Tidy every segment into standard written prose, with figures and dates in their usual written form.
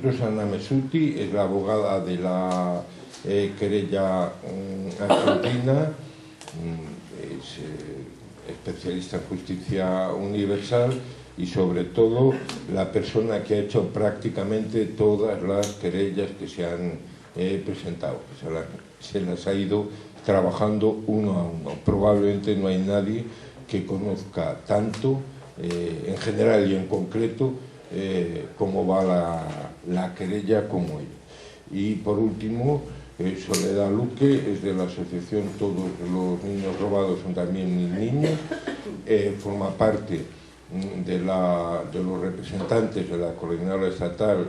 nosotros Ana Mesuti es la abogada de la querella argentina, es especialista en justicia universal y sobre todo la persona que ha hecho prácticamente todas las querellas que se han presentado. Se las ha ido trabajando uno a uno. Probablemente no hay nadie que conozca tanto, en general y en concreto, cómo va la querella como ella. Y por último, Soledad Luque es de la asociación Todos los niños robados son también mis niños, forma parte de los representantes de la coordinadora estatal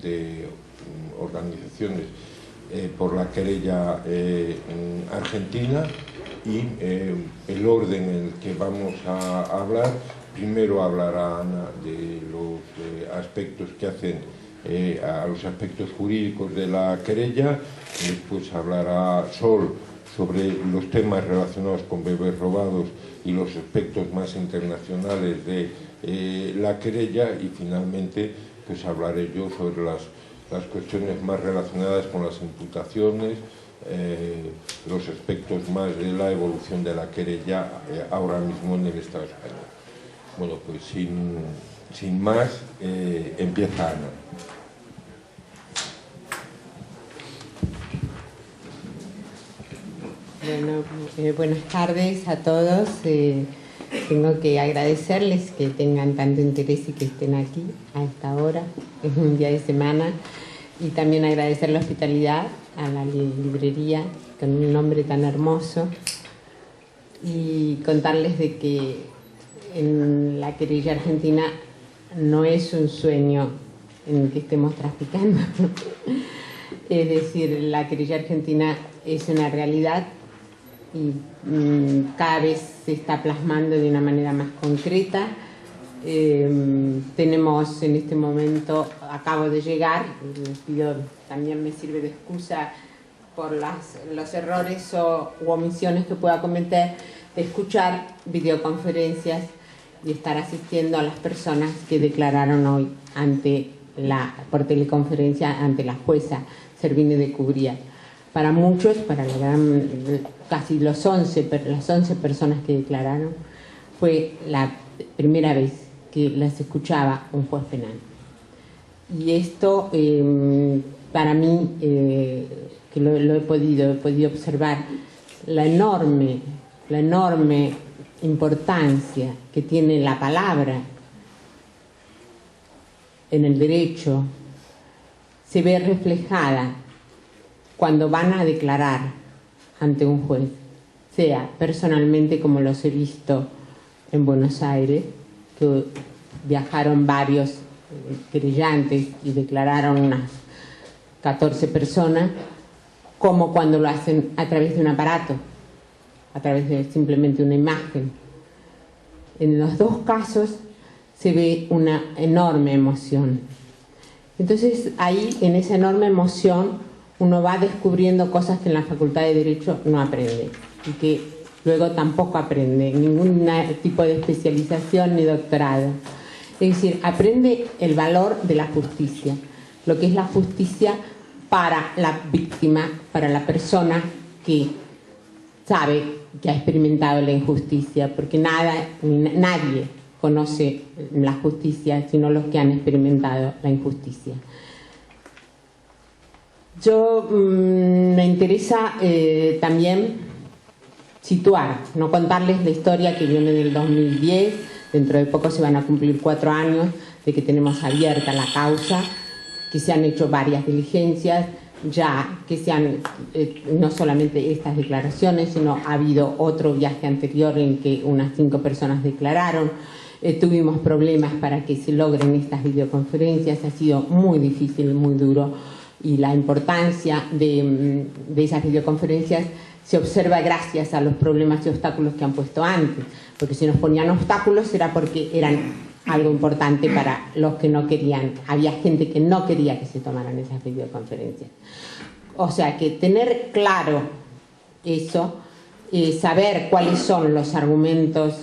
de organizaciones por la querella argentina, y el orden en el que vamos a hablar: primero hablará Ana de los aspectos que hacen a los aspectos jurídicos de la querella, después hablará Sol sobre los temas relacionados con bebés robados y los aspectos más internacionales de la querella, y finalmente pues hablaré yo sobre las cuestiones más relacionadas con las imputaciones, los aspectos más de la evolución de la querella ahora mismo en el Estado español. Bueno, pues sin más, empieza Ana. Bueno, buenas tardes a todos. Tengo que agradecerles que tengan tanto interés y que estén aquí a esta hora, es un día de semana, y también agradecer la hospitalidad a la librería con un nombre tan hermoso, y contarles de que en la querella argentina no es un sueño en el que estemos traficando. Es decir, la querella argentina es una realidad y cada vez se está plasmando de una manera más concreta. Tenemos en este momento, acabo de llegar, pido, también me sirve de excusa por los errores u omisiones que pueda cometer, de escuchar videoconferencias y estar asistiendo a las personas que declararon hoy por teleconferencia ante la jueza Servini de Cubría. Para muchos, para casi las 11 personas que declararon, fue la primera vez que las escuchaba un juez penal. Y esto, para mí, que lo he podido observar, la enorme importancia que tiene la palabra en el derecho, se ve reflejada cuando van a declarar ante un juez, sea personalmente, como los he visto en Buenos Aires, que viajaron varios querellantes y declararon unas 14 personas, como cuando lo hacen a través de un aparato, a través de simplemente una imagen. En los dos casos se ve una enorme emoción. Entonces ahí, en esa enorme emoción, uno va descubriendo cosas que en la Facultad de Derecho no aprende y que luego tampoco aprende, ningún tipo de especialización ni doctorado. Es decir, aprende el valor de la justicia, lo que es la justicia para la víctima, para la persona que sabe que ha experimentado la injusticia, porque nadie conoce la justicia sino los que han experimentado la injusticia. Me interesa también situar, no contarles la historia que viene del 2010, dentro de poco se van a cumplir 4 años de que tenemos abierta la causa, que se han hecho varias diligencias, ya que no solamente estas declaraciones, sino ha habido otro viaje anterior en que unas 5 personas declararon. Tuvimos problemas para que se logren estas videoconferencias, ha sido muy difícil, muy duro. Y la importancia de esas videoconferencias se observa gracias a los problemas y obstáculos que han puesto antes, porque si nos ponían obstáculos era porque eran algo importante para los que no querían. Había gente que no quería que se tomaran esas videoconferencias. O sea que tener claro eso, saber cuáles son los argumentos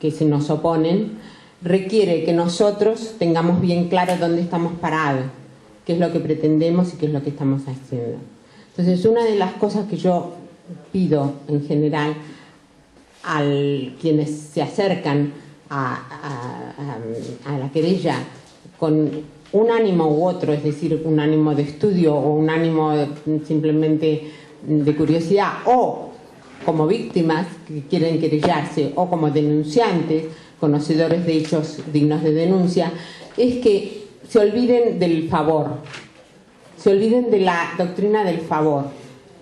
que se nos oponen, requiere que nosotros tengamos bien claro dónde estamos parados, qué es lo que pretendemos y qué es lo que estamos haciendo. Entonces, una de las cosas que yo pido en general a quienes se acercan a la querella con un ánimo u otro, es decir, un ánimo de estudio o un ánimo simplemente de curiosidad, o como víctimas que quieren querellarse, o como denunciantes, conocedores de hechos dignos de denuncia, es que se olviden del favor, se olviden de la doctrina del favor.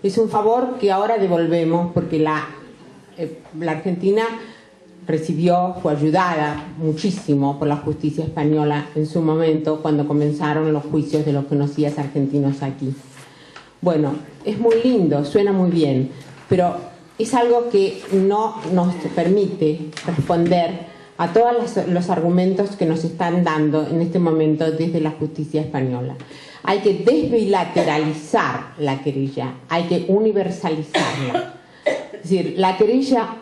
Es un favor que ahora devolvemos porque la Argentina recibió, fue ayudada muchísimo por la justicia española en su momento cuando comenzaron los juicios de los genocidas argentinos aquí. Bueno, es muy lindo, suena muy bien, pero es algo que no nos permite responder a todos los argumentos que nos están dando en este momento desde la justicia española. Hay que desbilateralizar la querella, hay que universalizarla. Es decir, la querella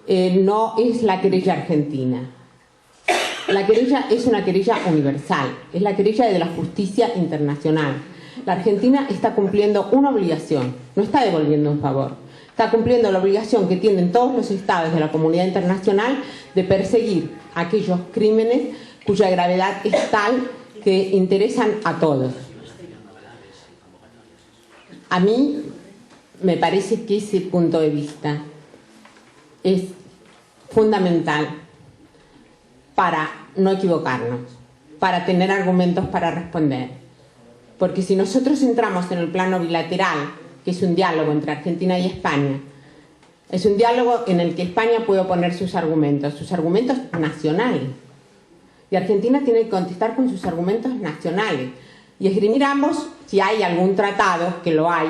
no es la querella argentina. La querella es una querella universal, es la querella de la justicia internacional. La Argentina está cumpliendo una obligación, no está devolviendo un favor. Está cumpliendo la obligación que tienen todos los estados de la comunidad internacional de perseguir aquellos crímenes cuya gravedad es tal que interesan a todos. A mí me parece que ese punto de vista es fundamental para no equivocarnos, para tener argumentos para responder. Porque si nosotros entramos en el plano bilateral, que es un diálogo entre Argentina y España, es un diálogo en el que España puede oponer sus argumentos nacionales. Y Argentina tiene que contestar con sus argumentos nacionales. Y esgrimir ambos, si hay algún tratado, que lo hay,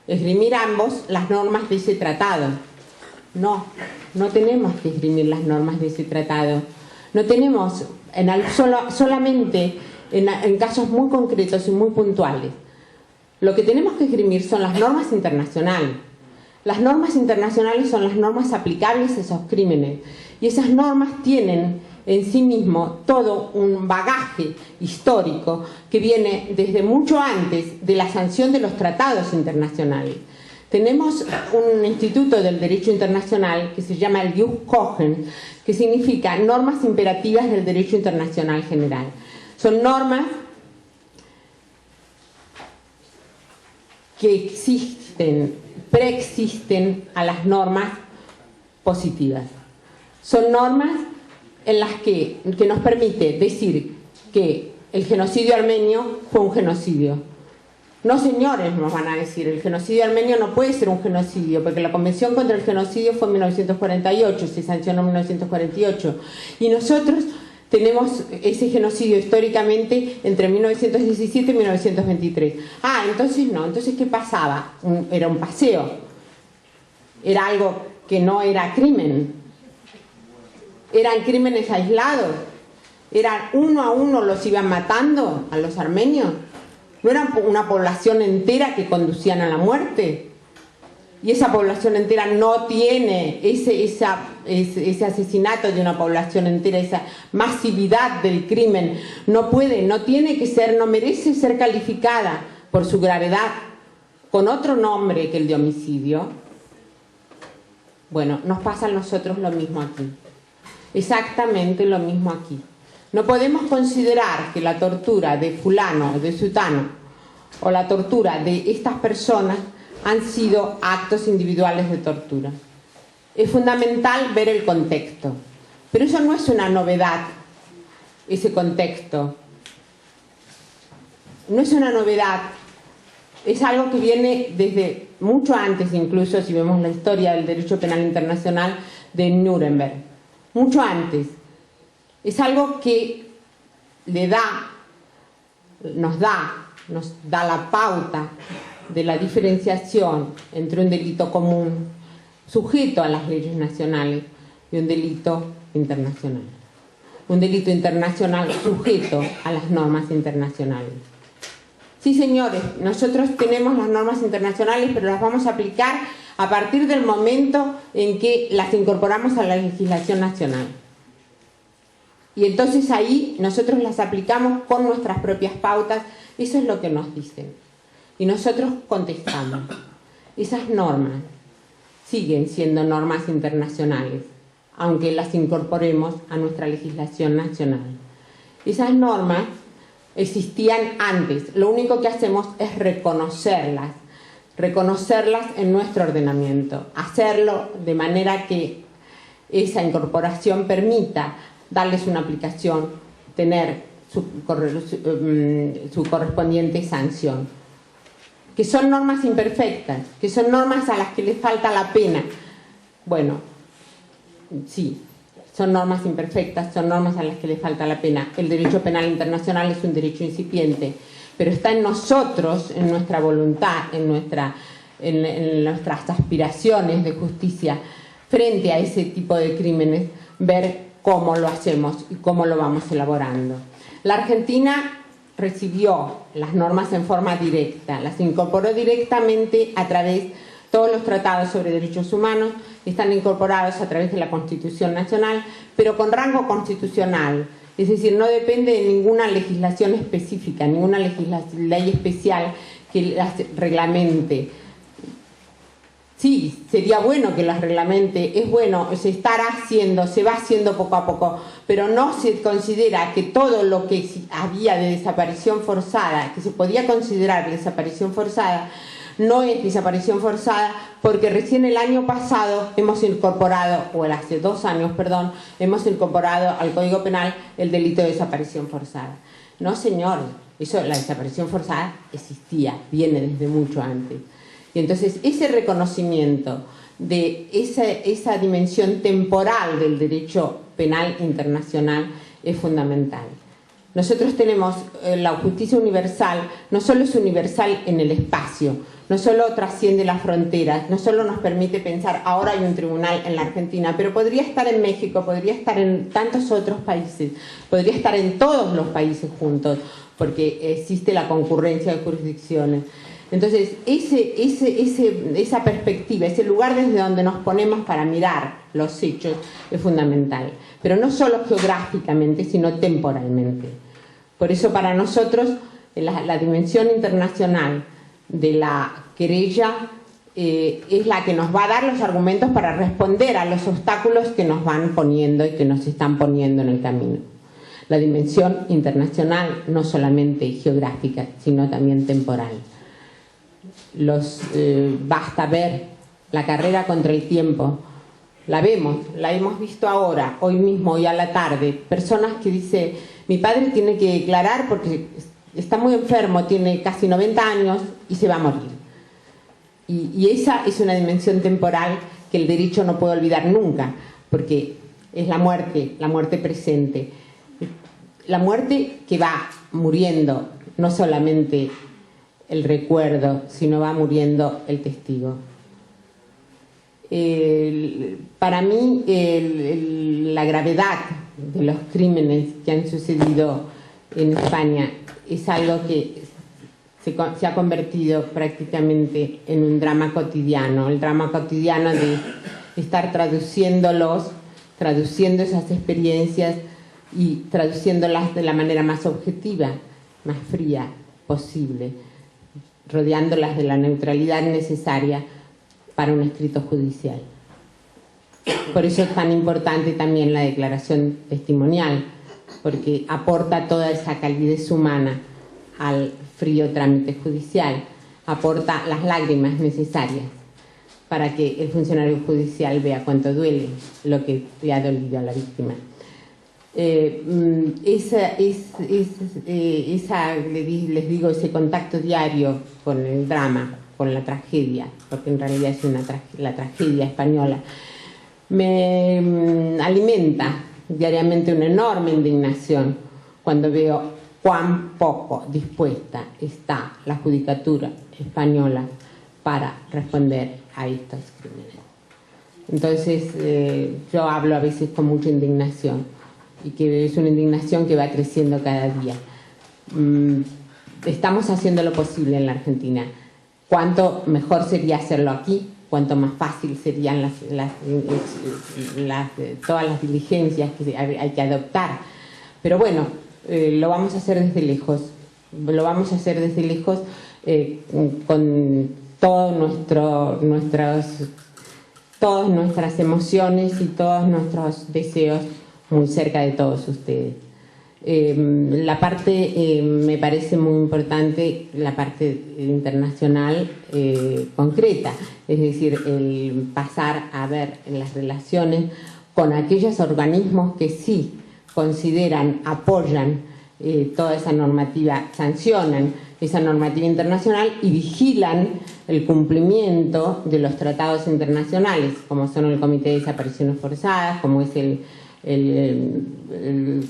esgrimir ambos las normas de ese tratado. No tenemos que esgrimir las normas de ese tratado. No tenemos, solamente en casos muy concretos y muy puntuales. Lo que tenemos que esgrimir son las normas internacionales. Las normas internacionales son las normas aplicables a esos crímenes. Y esas normas tienen en sí mismo todo un bagaje histórico que viene desde mucho antes de la sanción de los tratados internacionales. Tenemos un instituto del derecho internacional que se llama el Jus Cogens, que significa normas imperativas del derecho internacional general. Son normas que preexisten a las normas positivas. Son normas en las que nos permite decir que el genocidio armenio fue un genocidio. No, señores, nos van a decir, el genocidio armenio no puede ser un genocidio, porque la Convención contra el Genocidio fue en 1948, se sancionó en 1948, y nosotros tenemos ese genocidio históricamente entre 1917 y 1923. Ah, entonces no, entonces ¿qué pasaba? Era un paseo, era algo que no era crimen, eran crímenes aislados, eran uno a uno los iban matando a los armenios, no era una población entera que conducían a la muerte. Y esa población entera no tiene ese asesinato de una población entera, esa masividad del crimen, no tiene que ser, no merece ser calificada por su gravedad con otro nombre que el de homicidio. Bueno, nos pasa a nosotros lo mismo aquí, exactamente lo mismo aquí. No podemos considerar que la tortura de fulano o de sutano o la tortura de estas personas han sido actos individuales de tortura. Es fundamental ver el contexto, pero eso no es una novedad, ese contexto. No es una novedad, es algo que viene desde mucho antes, incluso si vemos la historia del derecho penal internacional de Nuremberg, mucho antes. Es algo que nos da la pauta de la diferenciación entre un delito común sujeto a las leyes nacionales y un delito internacional. Un delito internacional sujeto a las normas internacionales. Sí, señores, nosotros tenemos las normas internacionales, pero las vamos a aplicar a partir del momento en que las incorporamos a la legislación nacional. Y entonces ahí nosotros las aplicamos con nuestras propias pautas, eso es lo que nos dicen. Y nosotros contestamos. Esas normas siguen siendo normas internacionales, aunque las incorporemos a nuestra legislación nacional. Esas normas existían antes, lo único que hacemos es reconocerlas en nuestro ordenamiento, hacerlo de manera que esa incorporación permita darles una aplicación, tener su correspondiente sanción. Que son normas imperfectas, que son normas a las que les falta la pena. Bueno, sí, son normas imperfectas, son normas a las que les falta la pena. El derecho penal internacional es un derecho incipiente, pero está en nosotros, en nuestra voluntad, en nuestras aspiraciones de justicia frente a ese tipo de crímenes, ver cómo lo hacemos y cómo lo vamos elaborando. La Argentina recibió las normas en forma directa, las incorporó directamente a través de todos los tratados sobre derechos humanos, están incorporados a través de la Constitución Nacional, pero con rango constitucional, es decir, no depende de ninguna legislación específica, ninguna ley especial que las reglamente. Sí, sería bueno que las reglamente, es bueno, se estará haciendo, se va haciendo poco a poco, pero no se considera que todo lo que había de desaparición forzada, que se podía considerar desaparición forzada, no es desaparición forzada, porque recién el año pasado hemos incorporado, o hace 2 años, perdón, hemos incorporado al Código Penal el delito de desaparición forzada. No, señor, eso, la desaparición forzada existía, viene desde mucho antes. Y entonces ese reconocimiento de esa dimensión temporal del derecho penal internacional es fundamental. Nosotros tenemos la justicia universal, no solo es universal en el espacio, no solo trasciende las fronteras, no solo nos permite pensar, ahora hay un tribunal en la Argentina, pero podría estar en México, podría estar en tantos otros países, podría estar en todos los países juntos, porque existe la concurrencia de jurisdicciones. Entonces, esa perspectiva, ese lugar desde donde nos ponemos para mirar los hechos es fundamental. Pero no solo geográficamente, sino temporalmente. Por eso para nosotros la dimensión internacional de la querella es la que nos va a dar los argumentos para responder a los obstáculos que nos van poniendo y que nos están poniendo en el camino. La dimensión internacional, no solamente geográfica, sino también temporal. Basta ver la carrera contra el tiempo, la hemos visto ahora, hoy mismo, hoy a la tarde, personas que dicen, mi padre tiene que declarar porque está muy enfermo, tiene casi 90 años y se va a morir. Y esa es una dimensión temporal que el derecho no puede olvidar nunca, porque es la muerte presente, la muerte que va muriendo, no solamente el recuerdo, sino va muriendo el testigo. Para mí, la gravedad de los crímenes que han sucedido en España es algo que se ha convertido prácticamente en un drama cotidiano, el drama cotidiano de estar traduciendo esas experiencias y traduciéndolas de la manera más objetiva, más fría posible, rodeándolas de la neutralidad necesaria para un escrito judicial. Por eso es tan importante también la declaración testimonial, porque aporta toda esa calidez humana al frío trámite judicial, aporta las lágrimas necesarias para que el funcionario judicial vea cuánto duele lo que le ha dolido a la víctima. Les digo, ese contacto diario con el drama, con la tragedia, porque en realidad es la tragedia española, me alimenta diariamente una enorme indignación cuando veo cuán poco dispuesta está la judicatura española para responder a estos crímenes. Entonces, yo hablo a veces con mucha indignación, y que es una indignación que va creciendo cada día. Estamos haciendo lo posible en la Argentina. Cuánto mejor sería hacerlo aquí, cuánto más fácil serían todas las diligencias que hay que adoptar Pero bueno, lo vamos a hacer desde lejos. Lo vamos a hacer desde lejos con todas nuestras emociones y todos nuestros deseos muy cerca de todos ustedes. La parte, me parece muy importante, la parte internacional concreta, es decir, el pasar a ver las relaciones con aquellos organismos que sí consideran, apoyan toda esa normativa, sancionan esa normativa internacional y vigilan el cumplimiento de los tratados internacionales, como son el Comité de Desapariciones Forzadas, como es el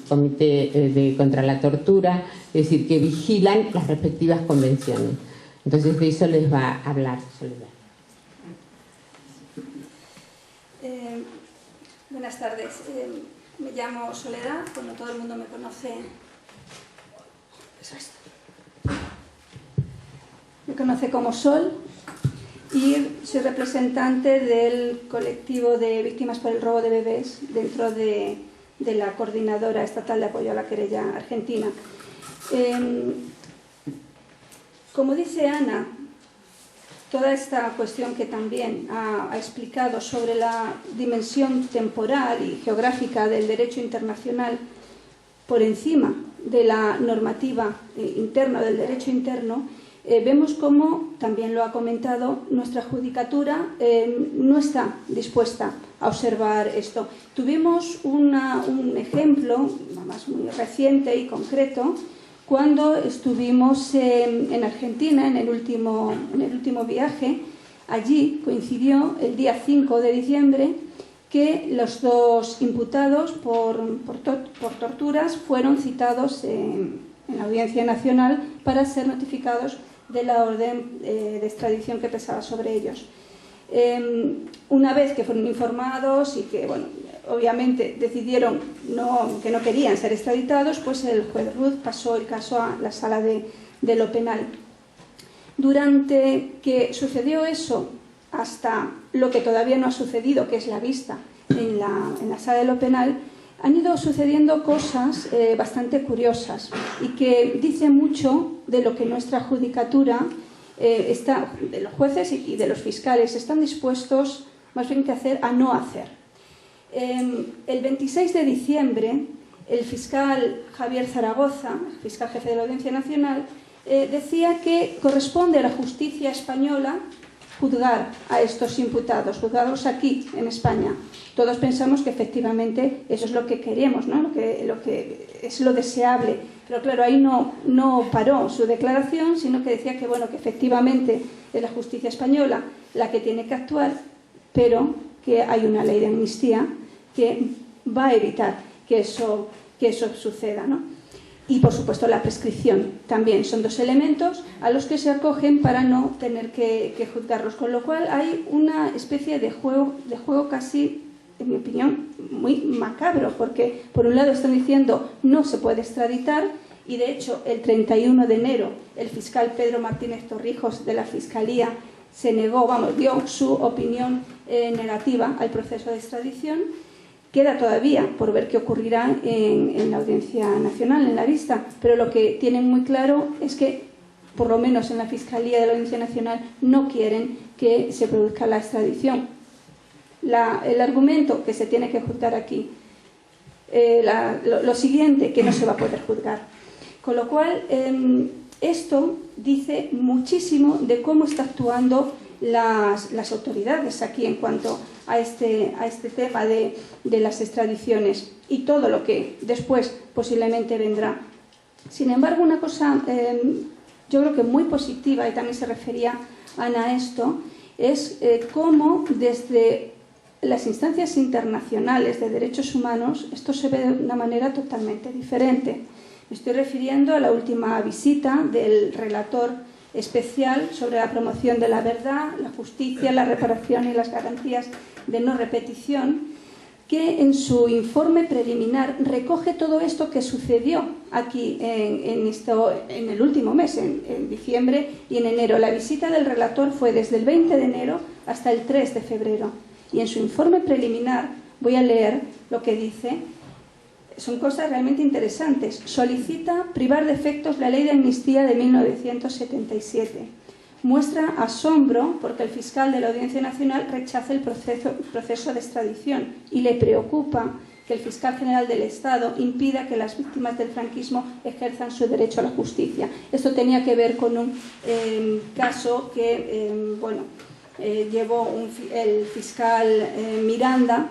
Comité contra la Tortura, es decir, que vigilan las respectivas convenciones. Entonces de eso les va a hablar Soledad. Buenas tardes, me llamo Soledad, bueno, todo el mundo me conoce. Me conoce como Sol y soy representante del colectivo de víctimas por el robo de bebés dentro de la Coordinadora Estatal de Apoyo a la Querella Argentina. Como dice Ana, toda esta cuestión que también ha explicado sobre la dimensión temporal y geográfica del derecho internacional por encima de la normativa interna, del derecho interno, vemos como, también lo ha comentado, nuestra judicatura no está dispuesta a observar esto. Tuvimos un ejemplo, además muy reciente y concreto, cuando estuvimos en Argentina, en el último viaje. Allí coincidió el día 5 de diciembre que los dos imputados por torturas fueron citados en la Audiencia Nacional para ser notificados de la orden de extradición que pesaba sobre ellos. Una vez que fueron informados y que, bueno, obviamente decidieron que no querían ser extraditados, pues el juez Ruz pasó el caso a la sala de lo penal. Durante que sucedió eso, hasta lo que todavía no ha sucedido, que es la vista en la sala de lo penal, han ido sucediendo cosas bastante curiosas y que dicen mucho de lo que nuestra judicatura, de los jueces y de los fiscales, están dispuestos más bien que hacer a no hacer. El 26 de diciembre, el fiscal Javier Zaragoza, fiscal jefe de la Audiencia Nacional, decía que corresponde a la justicia española juzgar a estos imputados, juzgarlos aquí, en España. Todos pensamos que efectivamente eso es lo que queremos, ¿no? lo que es lo deseable. Pero claro, ahí no paró su declaración, sino que decía que, bueno, que efectivamente es la justicia española la que tiene que actuar, pero que hay una ley de amnistía que va a evitar que eso suceda, ¿no? Y, por supuesto, la prescripción también son dos elementos a los que se acogen para no tener que juzgarlos. Con lo cual hay una especie de juego casi, en mi opinión, muy macabro, porque por un lado están diciendo no se puede extraditar y, de hecho, el 31 de enero el fiscal Pedro Martínez Torrijos de la Fiscalía se negó, dio su opinión negativa al proceso de extradición. Queda todavía por ver qué ocurrirá en la Audiencia Nacional, en la vista, pero lo que tienen muy claro es que, por lo menos en la Fiscalía de la Audiencia Nacional, no quieren que se produzca la extradición. El argumento que se tiene que juzgar aquí, lo siguiente, que no se va a poder juzgar. Con lo cual, esto dice muchísimo de cómo está actuando las autoridades aquí en cuanto a este tema de las extradiciones y todo lo que después posiblemente vendrá. Sin embargo, una cosa yo creo que muy positiva, y también se refería Ana a esto, es cómo desde las instancias internacionales de derechos humanos esto se ve de una manera totalmente diferente. Me estoy refiriendo a la última visita del relator especial sobre la promoción de la verdad, la justicia, la reparación y las garantías de no repetición, que en su informe preliminar recoge todo esto que sucedió aquí en el último mes, en diciembre y en enero. La visita del relator fue desde el 20 de enero hasta el 3 de febrero. Y en su informe preliminar, voy a leer lo que dice, son cosas realmente interesantes. Solicita privar de efectos la ley de amnistía de 1977. Muestra asombro porque el fiscal de la Audiencia Nacional rechaza el proceso de extradición y le preocupa que el fiscal general del Estado impida que las víctimas del franquismo ejerzan su derecho a la justicia. Esto tenía que ver con un caso que llevó el fiscal Miranda,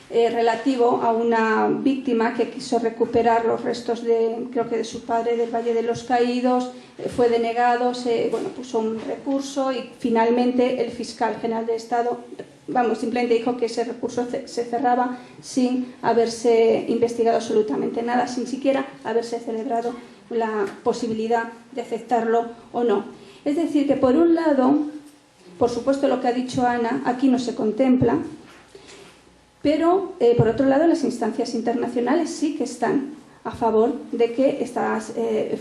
relativo a una víctima que quiso recuperar los restos creo que de su padre del Valle de los Caídos. Fue denegado, puso un recurso y finalmente el fiscal general del Estado simplemente dijo que ese recurso se cerraba sin haberse investigado absolutamente nada, sin siquiera haberse celebrado la posibilidad de aceptarlo o no. Es decir, que por un lado, por supuesto lo que ha dicho Ana, aquí no se contempla, pero por otro lado las instancias internacionales sí que están a favor de que esta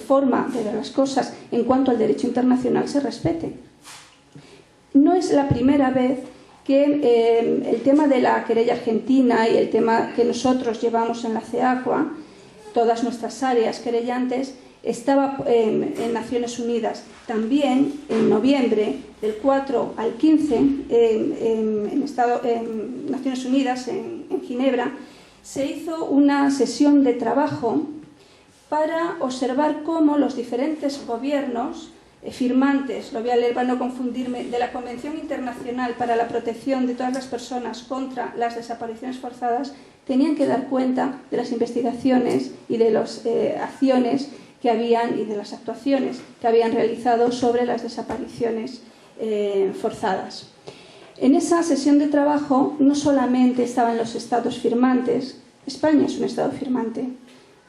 forma de ver las cosas en cuanto al derecho internacional se respete. No es la primera vez que el tema de la querella argentina y el tema que nosotros llevamos en la CEACUA, todas nuestras áreas querellantes, estaba en Naciones Unidas. También en noviembre, del 4 al 15, en Naciones Unidas, en Ginebra, se hizo una sesión de trabajo para observar cómo los diferentes gobiernos firmantes, lo voy a leer para no confundirme, de la Convención Internacional para la Protección de todas las personas contra las desapariciones forzadas, tenían que dar cuenta de las investigaciones y de las acciones que habían y de las actuaciones que habían realizado sobre las desapariciones forzadas. En esa sesión de trabajo no solamente estaban los estados firmantes, España es un estado firmante.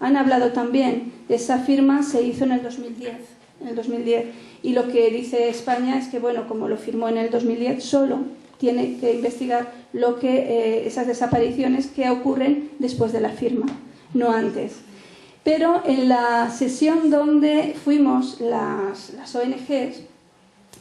Han hablado también, esa firma se hizo en el 2010, y lo que dice España es que, como lo firmó en el 2010, solo tiene que investigar esas desapariciones que ocurren después de la firma, no antes. Pero en la sesión donde fuimos las ONGs,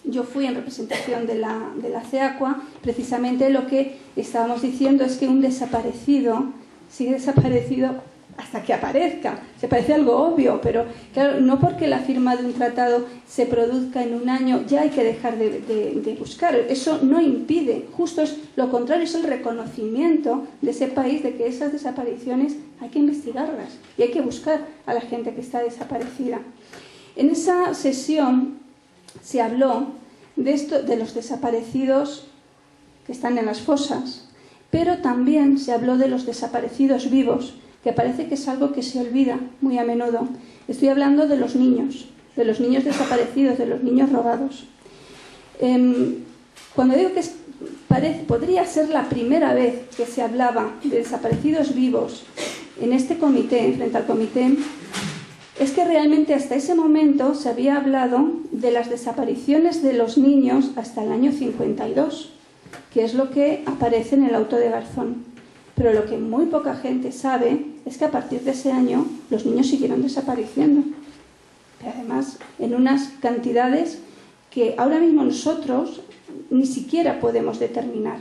yo fui en representación de la CEACUA, precisamente lo que estábamos diciendo es que un desaparecido sigue desaparecido hasta que aparezca. Se parece algo obvio, pero claro, no porque la firma de un tratado se produzca en un año ya hay que dejar de buscar. Eso no impide, justo es lo contrario, es el reconocimiento de ese país de que esas desapariciones hay que investigarlas y hay que buscar a la gente que está desaparecida. En esa sesión se habló de los desaparecidos que están en las fosas, pero también se habló de los desaparecidos vivos, que parece que es algo que se olvida muy a menudo. Estoy hablando de los niños desaparecidos, de los niños robados. Cuando digo que podría ser la primera vez que se hablaba de desaparecidos vivos en este comité, frente al comité, es que realmente hasta ese momento se había hablado de las desapariciones de los niños hasta el año 52, que es lo que aparece en el auto de Garzón. Pero lo que muy poca gente sabe es que a partir de ese año los niños siguieron desapareciendo. Pero además, en unas cantidades que ahora mismo nosotros ni siquiera podemos determinar.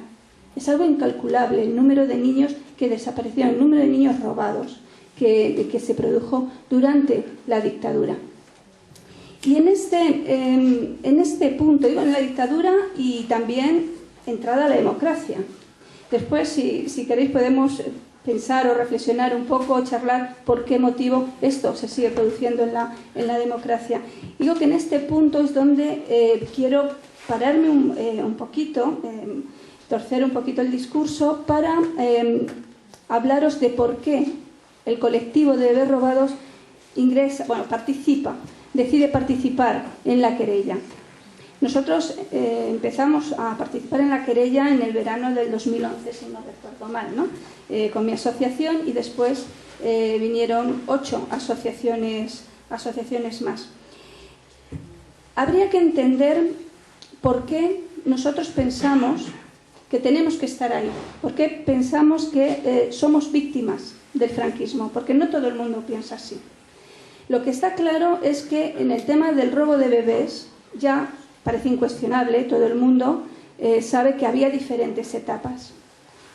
Es algo incalculable el número de niños que desaparecieron, el número de niños robados que se produjo durante la dictadura. Y en este punto, digo, en la dictadura y también entrada a la democracia. Después, si queréis, podemos pensar o reflexionar un poco, charlar por qué motivo esto se sigue produciendo en la democracia. Digo que en este punto es donde quiero pararme un poquito, torcer un poquito el discurso para hablaros de por qué el colectivo de bebés robados decide participar en la querella. Nosotros empezamos a participar en la querella en el verano del 2011, si no recuerdo mal, ¿no? Con mi asociación, y después vinieron 8 asociaciones más. Habría que entender por qué nosotros pensamos que tenemos que estar ahí, por qué pensamos que somos víctimas del franquismo, porque no todo el mundo piensa así. Lo que está claro es que en el tema del robo de bebés ya parece incuestionable, todo el mundo sabe que había diferentes etapas.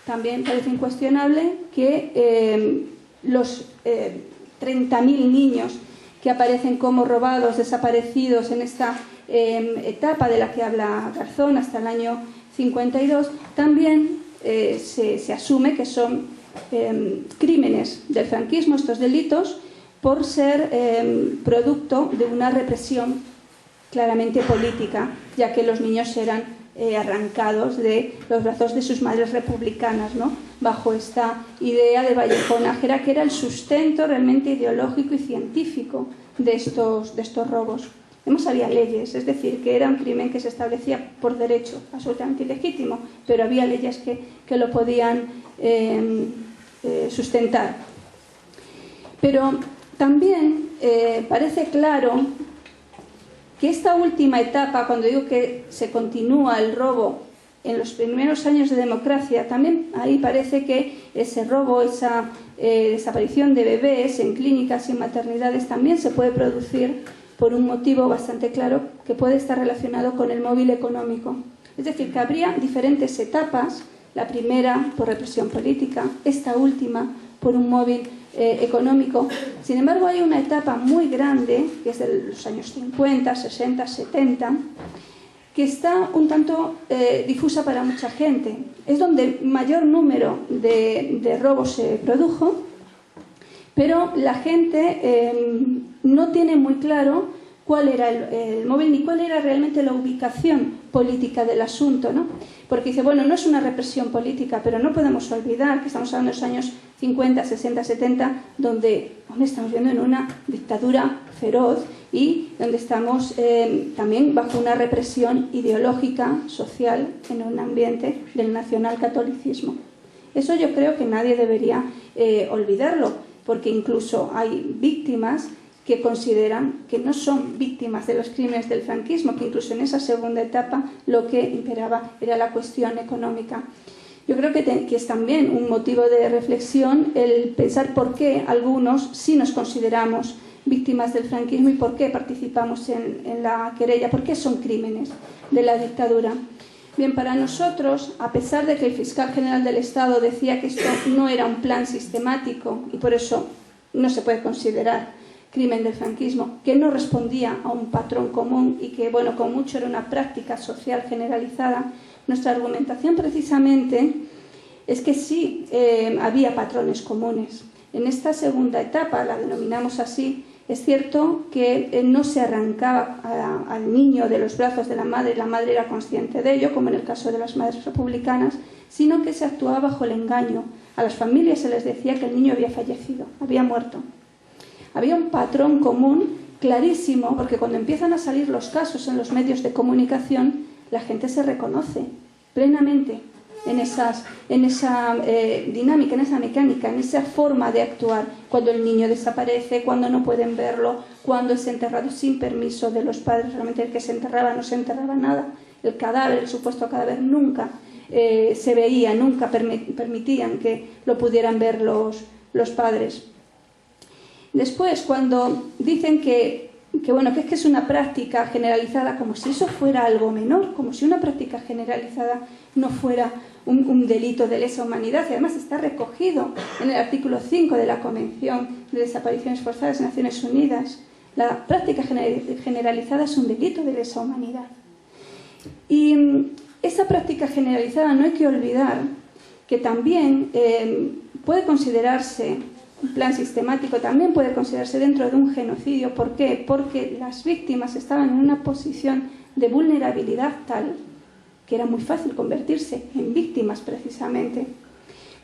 También parece incuestionable que los 30.000 niños que aparecen como robados, desaparecidos en esta etapa de la que habla Garzón hasta el año 52, también se asume que son crímenes del franquismo, estos delitos, por ser producto de una represión claramente política, ya que los niños eran arrancados de los brazos de sus madres republicanas, ¿no? Bajo esta idea de Vallejo Nájera, que era el sustento realmente ideológico y científico de estos robos. Además había leyes, es decir, que era un crimen que se establecía por derecho, absolutamente ilegítimo, pero había leyes que lo podían sustentar. Pero también parece claro que esta última etapa, cuando digo que se continúa el robo en los primeros años de democracia, también ahí parece que ese robo, esa desaparición de bebés en clínicas y maternidades también se puede producir por un motivo bastante claro que puede estar relacionado con el móvil económico. Es decir, que habría diferentes etapas, la primera por represión política, esta última por un móvil económico. Sin embargo, hay una etapa muy grande, que es de los años 50, 60, 70, que está un tanto difusa para mucha gente. Es donde mayor número de robos se produjo, pero la gente no tiene muy claro cuál era el móvil ni cuál era realmente la ubicación política del asunto, ¿no? Porque dice, bueno, no es una represión política, pero no podemos olvidar que estamos hablando de los años 50, 60, 70, donde estamos viendo en una dictadura feroz y donde estamos también bajo una represión ideológica, social, en un ambiente del nacionalcatolicismo. Eso yo creo que nadie debería olvidarlo, porque incluso hay víctimas que consideran que no son víctimas de los crímenes del franquismo, que incluso en esa segunda etapa lo que imperaba era la cuestión económica. Yo creo que es también un motivo de reflexión el pensar por qué algunos sí nos consideramos víctimas del franquismo y por qué participamos en la querella, por qué son crímenes de la dictadura. Bien, para nosotros, a pesar de que el fiscal general del Estado decía que esto no era un plan sistemático y por eso no se puede considerar crimen del franquismo, que no respondía a un patrón común y que, bueno, con mucho era una práctica social generalizada, nuestra argumentación precisamente es que sí había patrones comunes. En esta segunda etapa, la denominamos así, es cierto que no se arrancaba al niño de los brazos de la madre era consciente de ello, como en el caso de las madres republicanas, sino que se actuaba bajo el engaño. A las familias se les decía que el niño había fallecido, había muerto. Había un patrón común clarísimo, porque cuando empiezan a salir los casos en los medios de comunicación, la gente se reconoce plenamente en esa dinámica, en esa mecánica, en esa forma de actuar, cuando el niño desaparece, cuando no pueden verlo, cuando es enterrado sin permiso de los padres. Realmente el que se enterraba no se enterraba nada, el cadáver, el supuesto cadáver nunca se veía, nunca permitían que lo pudieran ver los padres. Después, cuando dicen que es una práctica generalizada, como si eso fuera algo menor, como si una práctica generalizada no fuera un delito de lesa humanidad, y además está recogido en el artículo 5 de la Convención de Desapariciones Forzadas de Naciones Unidas. La práctica generalizada es un delito de lesa humanidad. Y esa práctica generalizada no hay que olvidar que también puede considerarse un plan sistemático, también puede considerarse dentro de un genocidio. ¿Por qué? Porque las víctimas estaban en una posición de vulnerabilidad tal que era muy fácil convertirse en víctimas precisamente.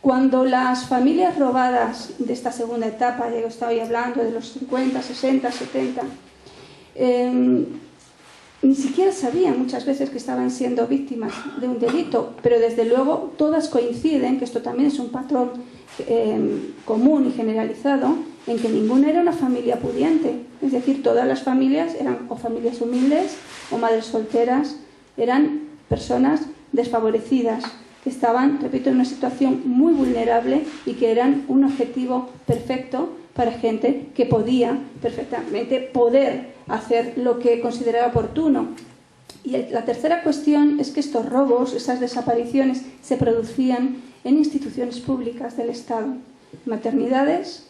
Cuando las familias robadas de esta segunda etapa, ya estoy hablando de los 50, 60, 70, ni siquiera sabían muchas veces que estaban siendo víctimas de un delito, pero desde luego todas coinciden, que esto también es un patrón común y generalizado, en que ninguna era una familia pudiente. Es decir, todas las familias eran o familias humildes o madres solteras, eran personas desfavorecidas, que estaban, repito, en una situación muy vulnerable y que eran un objetivo perfecto para gente que podía perfectamente poder hacer lo que consideraba oportuno. Y la tercera cuestión es que estos robos, esas desapariciones, se producían en instituciones públicas del Estado. maternidades,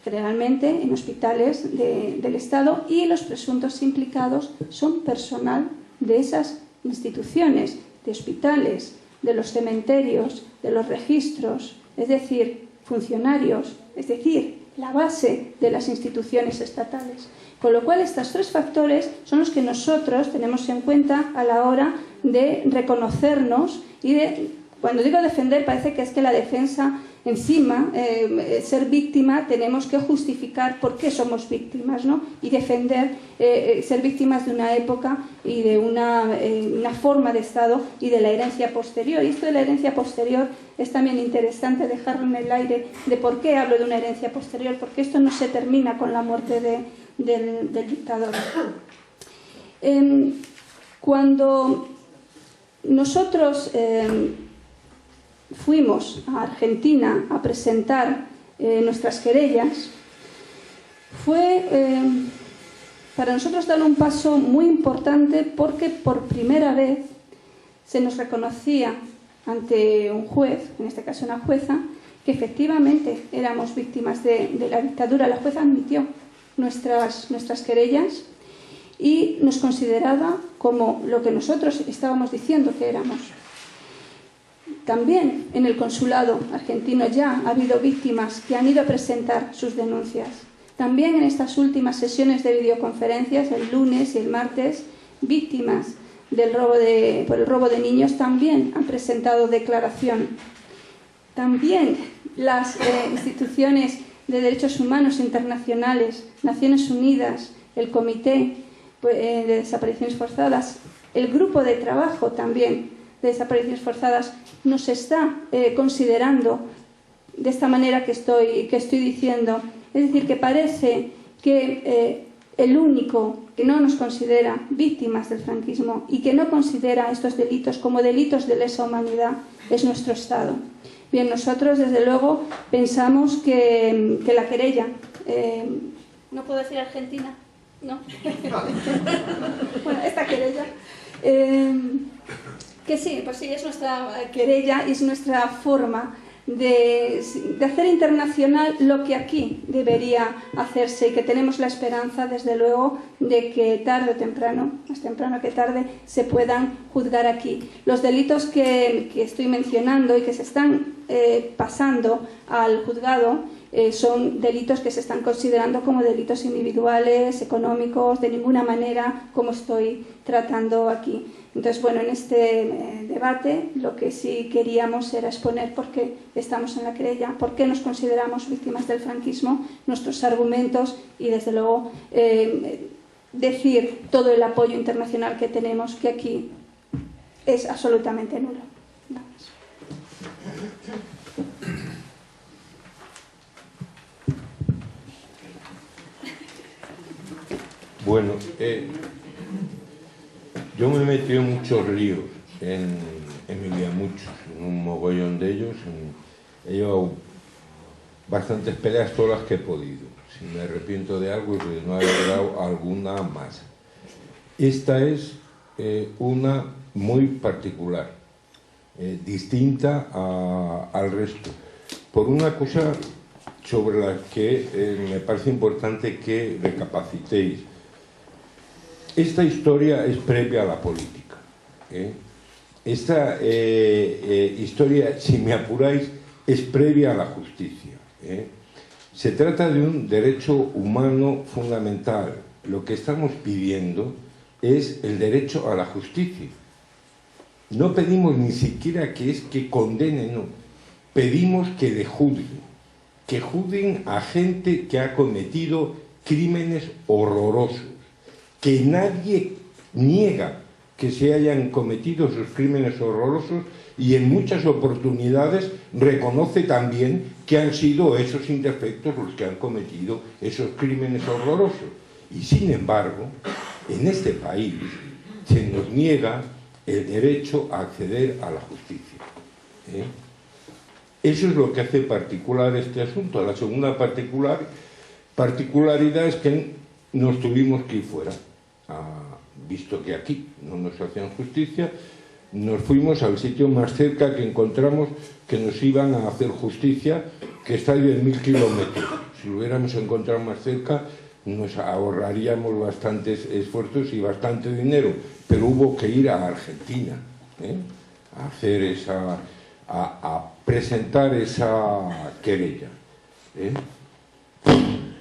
generalmente en hospitales del Estado, y los presuntos implicados son personal de esas instituciones, de hospitales, de los cementerios, de los registros, es decir, funcionarios, es decir, la base de las instituciones estatales. Con lo cual, estos tres factores son los que nosotros tenemos en cuenta a la hora de reconocernos y de, cuando digo defender, parece que es que la defensa encima, ser víctima, tenemos que justificar por qué somos víctimas, ¿no? Y defender ser víctimas de una época y de una forma de Estado y de la herencia posterior. Y esto de la herencia posterior es también interesante dejarlo en el aire, de por qué hablo de una herencia posterior, porque esto no se termina con la muerte del dictador. Cuando nosotros fuimos a Argentina a presentar nuestras querellas, fue para nosotros dar un paso muy importante, porque por primera vez se nos reconocía ante un juez, en este caso una jueza, que efectivamente éramos víctimas de la dictadura. La jueza admitió nuestras querellas y nos consideraba como lo que nosotros estábamos diciendo que éramos. También en el consulado argentino ya ha habido víctimas que han ido a presentar sus denuncias. También en estas últimas sesiones de videoconferencias, el lunes y el martes, víctimas por el robo de niños también han presentado declaración. También las instituciones de derechos humanos internacionales, Naciones Unidas, el Comité de Desapariciones Forzadas, el grupo de trabajo también de desapariciones forzadas, nos está considerando de esta manera que estoy diciendo. Es decir, que parece que el único que no nos considera víctimas del franquismo y que no considera estos delitos como delitos de lesa humanidad es nuestro Estado. Bien, nosotros desde luego pensamos que la querella, no puedo decir Argentina, ¿no? Bueno, esta querella, que sí, pues sí, es nuestra querella y es nuestra forma de hacer internacional lo que aquí debería hacerse, y que tenemos la esperanza, desde luego, de que tarde o temprano, más temprano que tarde, se puedan juzgar aquí. Los delitos que estoy mencionando y que se están pasando al juzgado son delitos que se están considerando como delitos individuales, económicos, de ninguna manera como estoy tratando aquí. Entonces, bueno, en este debate lo que sí queríamos era exponer por qué estamos en la querella, por qué nos consideramos víctimas del franquismo, nuestros argumentos y, desde luego, decir todo el apoyo internacional que tenemos, que aquí es absolutamente nulo. Nada más. Bueno, yo me he metido en muchos líos en mi vida, muchos, en un mogollón de ellos. He llevado bastantes peleas, todas las que he podido. Si me arrepiento de algo, es de no haber dado alguna más. Esta es una muy particular, distinta al resto, por una cosa sobre la que me parece importante que recapacitéis. Esta historia es previa a la política. Esta historia, si me apuráis, es previa a la justicia. Se trata de un derecho humano fundamental. Lo que estamos pidiendo es el derecho a la justicia. No pedimos ni siquiera que condenen, no. Pedimos que juzguen a gente que ha cometido crímenes horrorosos, que nadie niega que se hayan cometido esos crímenes horrorosos, y en muchas oportunidades reconoce también que han sido esos imperfectos los que han cometido esos crímenes horrorosos. Y sin embargo, en este país se nos niega el derecho a acceder a la justicia. Eso es lo que hace particular este asunto. La segunda particularidad es que nos tuvimos que ir fuera, visto que aquí no nos hacían justicia. nos fuimos al sitio más cerca que encontramos que nos iban a hacer justicia, que está ahí en 1000 kilómetros. Si lo hubiéramos encontrado más cerca, nos ahorraríamos bastantes esfuerzos y bastante dinero, pero hubo que ir a Argentina, a hacer a presentar esa querella.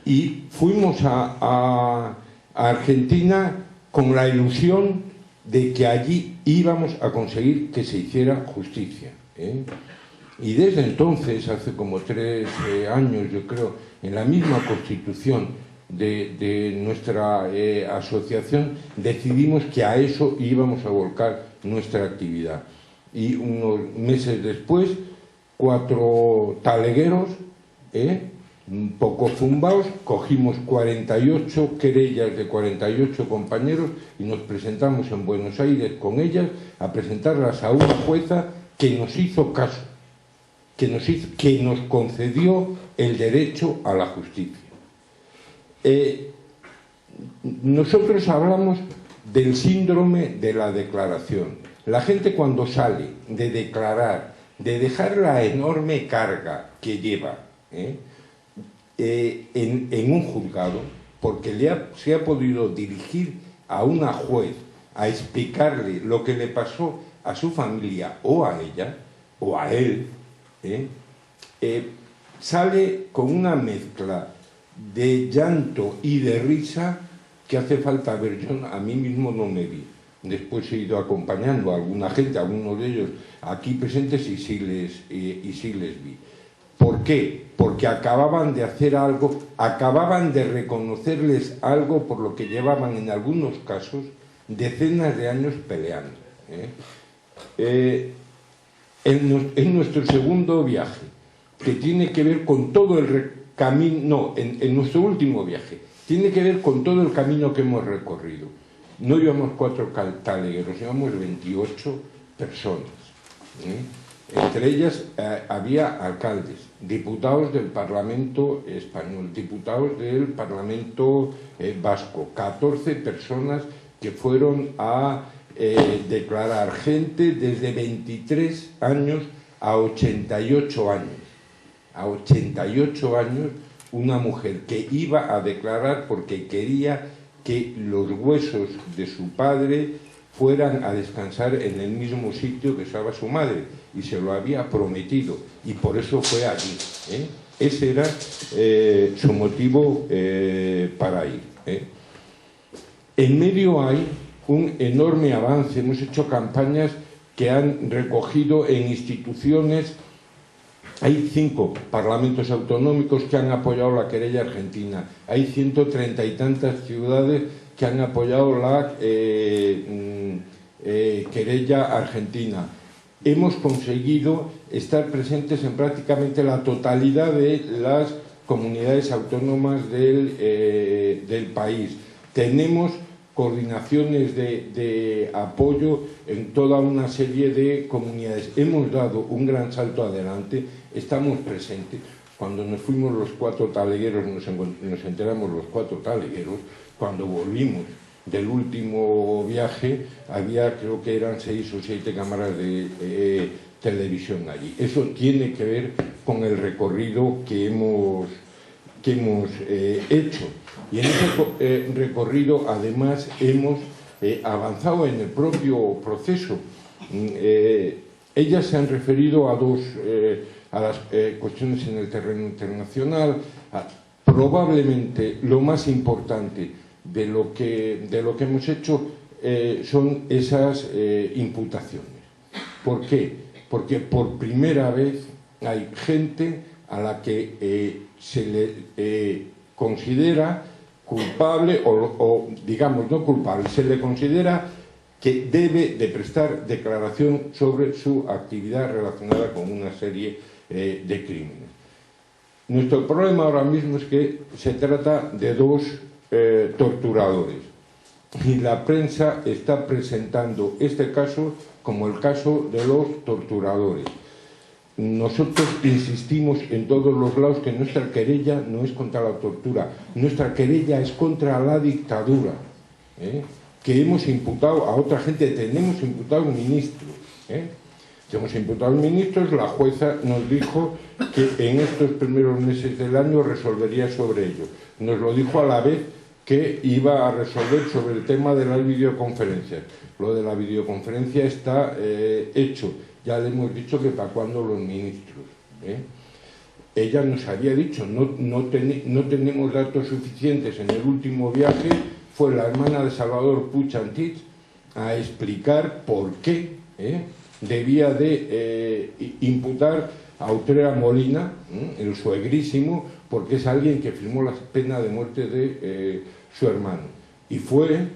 Y fuimos a Argentina con la ilusión de que allí íbamos a conseguir que se hiciera justicia. Y desde entonces, hace como 3 años, yo creo, en la misma constitución de nuestra asociación, decidimos que a eso íbamos a volcar nuestra actividad. Y unos meses después, 4 talegueros, un poco zumbaos, cogimos 48 querellas de 48 compañeros y nos presentamos en Buenos Aires con ellas a presentarlas a una jueza que nos hizo caso, que nos concedió el derecho a la justicia. Nosotros hablamos del síndrome de la declaración. La gente, cuando sale de declarar, de dejar la enorme carga que lleva en un juzgado, porque se ha podido dirigir a una juez a explicarle lo que le pasó a su familia o a ella o a él, sale con una mezcla de llanto y de risa que hace falta ver. Yo a mí mismo no me vi. Después he ido acompañando a alguna gente, a algunos de ellos aquí presentes, y sí les vi. ¿Por qué? Porque acababan de hacer algo, acababan de reconocerles algo por lo que llevaban en algunos casos decenas de años peleando. En nuestro segundo viaje, que tiene que ver con todo el camino, no, en nuestro último viaje, tiene que ver con todo el camino que hemos recorrido. No íbamos 4 talegueros, íbamos 28 personas. Entre ellas había alcaldes, diputados del Parlamento español, diputados del Parlamento vasco, 14 personas que fueron a declarar, gente desde 23 años a 88 años. A 88 años, una mujer que iba a declarar porque quería que los huesos de su padre fueran a descansar en el mismo sitio que estaba su madre, y se lo había prometido, y por eso fue allí. Ese era su motivo para ir. En medio hay un enorme avance. Hemos hecho campañas que han recogido en instituciones. Hay 5 parlamentos autonómicos que han apoyado la querella argentina. Hay 130 y tantas ciudades que han apoyado la querella argentina. Hemos conseguido estar presentes en prácticamente la totalidad de las comunidades autónomas del país. Tenemos coordinaciones de apoyo en toda una serie de comunidades. Hemos dado un gran salto adelante, estamos presentes. Cuando nos fuimos los 4 talegueros, nos enteramos los 4 talegueros. Cuando volvimos del último viaje, había, creo que eran 6 o 7 cámaras de televisión allí. Eso tiene que ver con el recorrido que hemos hecho. Y en ese recorrido, además, hemos avanzado en el propio proceso. Ellas se han referido a las cuestiones en el terreno internacional. Probablemente lo más importante de lo que hemos hecho son esas imputaciones. ¿Por qué? Porque por primera vez hay gente a la que se le considera culpable o digamos no culpable, se le considera que debe de prestar declaración sobre su actividad relacionada con una serie de crímenes. Nuestro problema ahora mismo es que se trata de 2 torturadores, y la prensa está presentando este caso como el caso de los torturadores. Nosotros insistimos en todos los lados que nuestra querella no es contra la tortura, nuestra querella es contra la dictadura, que hemos imputado a otra gente, tenemos imputado ministros, Hemos imputado ministros, la jueza nos dijo que en estos primeros meses del año resolvería sobre ello. Nos lo dijo a la vez que iba a resolver sobre el tema de las videoconferencias. Lo de la videoconferencia está hecho. Ya le hemos dicho que para cuándo los ministros. Ella nos había dicho, no tenemos datos suficientes. En el último viaje fue la hermana de Salvador Puig Antich a explicar por qué debía de imputar a Utrera Molina, el suegrísimo, porque es alguien que firmó la pena de muerte de su hermano. Y fue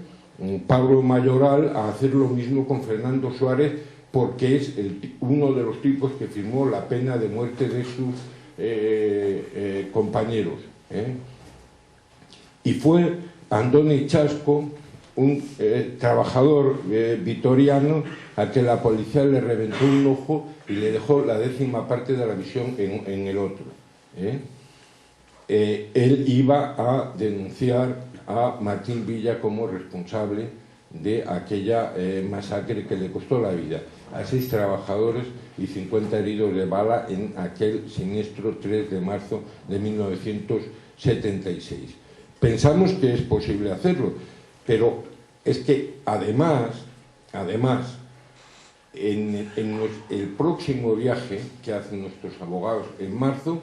Pablo Mayoral a hacer lo mismo con Fernando Suárez, porque es uno de los tipos que firmó la pena de muerte de sus compañeros. Y fue Andoni Chasco, un trabajador vitoriano a que la policía le reventó un ojo y le dejó la 10ª parte de la visión en el otro. Él iba a denunciar a Martín Villa como responsable de aquella masacre que le costó la vida a 6 trabajadores y 50 heridos de bala en aquel siniestro 3 de marzo de 1976. Pensamos que es posible hacerlo, pero es que además en el próximo viaje que hacen nuestros abogados en marzo,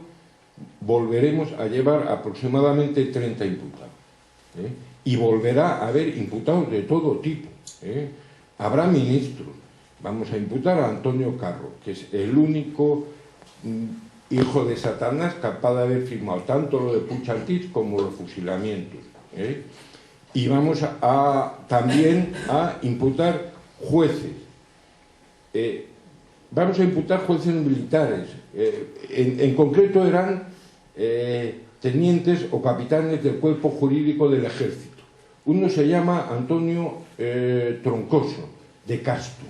volveremos a llevar aproximadamente 30 imputados. Y volverá a haber imputados de todo tipo. Habrá ministros. Vamos a imputar a Antonio Carro, que es el único hijo de Satanás capaz de haber firmado tanto lo de Puig Antich como los fusilamientos. Y vamos también a imputar jueces. Vamos a imputar jueces militares. En concreto eran tenientes o capitanes del cuerpo jurídico del ejército. Uno se llama Antonio Troncoso, de Castro.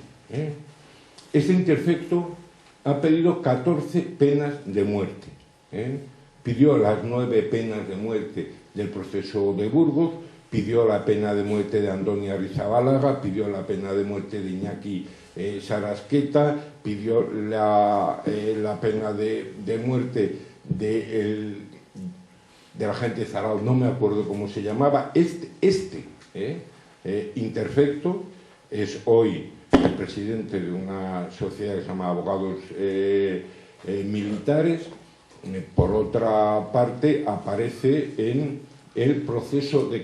Este interfecto ha pedido 14 penas de muerte. Pidió las 9 penas de muerte del proceso de Burgos, pidió la pena de muerte de Andoni Arrizabalaga, pidió la pena de muerte de Iñaki Sarasqueta, pidió la pena de muerte del agente Zarao, no me acuerdo cómo se llamaba. Este interfecto es hoy el presidente de una sociedad que se llama Abogados Militares. Por otra parte, aparece en el proceso de